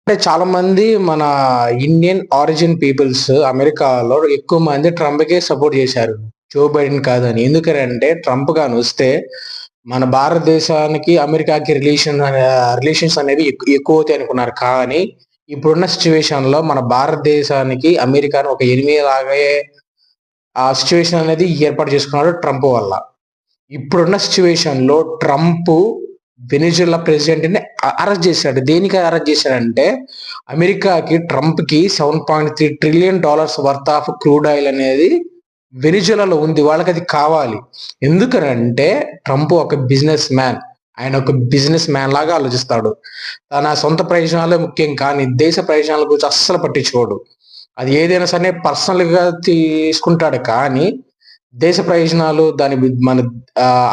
అంటే చాలా మంది మన ఇండియన్ ఆరిజిన్ పీపుల్స్ అమెరికాలో ఎక్కువ మంది ట్రంప్‌కే సపోర్ట్ చేశారు. జో బైడెన్ కాదని. ఎందుకనంటే ట్రంప్ గాని వస్తే మన భారతదేశానికి, అమెరికాకి రిలేషన్స్ అనేవి ఎక్కువవుతాయి అనుకున్నారు. కానీ ఇప్పుడున్న సిట్యుయేషన్‌లో మన భారతదేశానికి, అమెరికాను ఒక ఎనిమీ లాగే ఆ సిట్యుయేషన్ అనేది ఏర్పాటు చేసుకున్నాడు ట్రంప్ వల్ల. ఇప్పుడున్న సిట్యుయేషన్‌లో ట్రంపు వెనిజులా ప్రెసిడెంట్‌ని అరెస్ట్ చేశాడు. దేనికి అరెస్ట్ చేశాడంటే, అమెరికాకి ట్రంప్‌కి $7.3 trillion worth of crude oil అనేది వెనిజులాలో ఉంది. వాళ్ళకది కావాలి. ఎందుకనంటే ట్రంప్ ఒక బిజినెస్ మ్యాన్. ఆయన ఒక బిజినెస్ మ్యాన్ లాగా ఆలోచిస్తాడు. తన సొంత ప్రయోజనాలే ముఖ్యం కానీ, దేశ ప్రయోజనాల గురించి అస్సలు పట్టించుకోడు. అది ఏదైనా సరే పర్సనల్‌గా తీసుకుంటాడు కానీ, దేశ ప్రయోజనాలు మన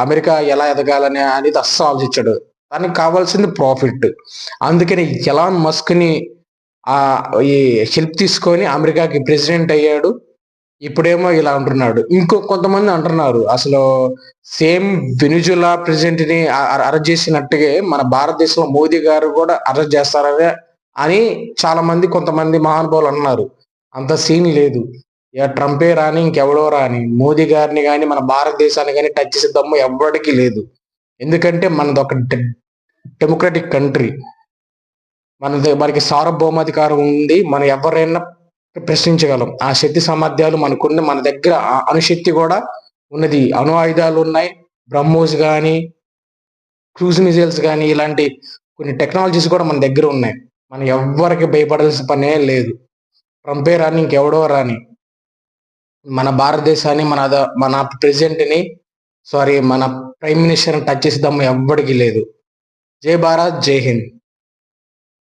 అమెరికా ఎలా ఎదగాలని అనేది అస్సలు ఆలోచించడు. తనకి కావాల్సింది ప్రాఫిట్. అందుకని ఎలాన్ మస్క్‌ని ఈ హెల్ప్ తీసుకొని అమెరికాకి ప్రెసిడెంట్ అయ్యాడు. ఇప్పుడేమో ఇలా అంటున్నాడు. కొంతమంది అంటున్నారు అసలు సేమ్ వెనిజులా ప్రెసిడెంట్‌ని అరెస్ట్ చేసినట్టుగే మన భారతదేశంలో మోదీ గారు కూడా అరెస్ట్ చేస్తారని అని కొంతమంది మహానుభావులు అన్నారు. అంత సీన్ లేదు. ట్రంపే రాని, ఇంకెవడో రాని, మోదీ గారిని గాని, మన భారతదేశాన్ని గాని టచ్ చేసే దమ్ము ఎవ్వడికి లేదు. ఎందుకంటే మనదొక డెమోక్రటిక్ కంట్రీ. మనకి సార్వభౌమాధికారం ఉంది. మనం ఎవరైనా ప్రశ్నించగలం. ఆ శక్తి సామర్థ్యాలు మనకున్న. మన దగ్గర అణుశక్తి కూడా ఉన్నది. అణు ఆయుధాలు ఉన్నాయి. బ్రహ్మోస్ గాని, క్రూజ్ మిసైల్స్ గాని ఇలాంటి కొన్ని టెక్నాలజీస్ కూడా మన దగ్గర ఉన్నాయి. మనం ఎవ్వరికి భయపడాల్సిన పనే లేదు. ట్రంపే రాని, ఇంకెవడో రాని. మన భారతదేశాన్ని మన ప్రెసిడెంట్‌ని మన ప్రైమ్ మినిస్టర్‌ని టచ్ చేసే దమ్ము ఎవ్వడికి లేదు. జై భారత్! జై హింద్!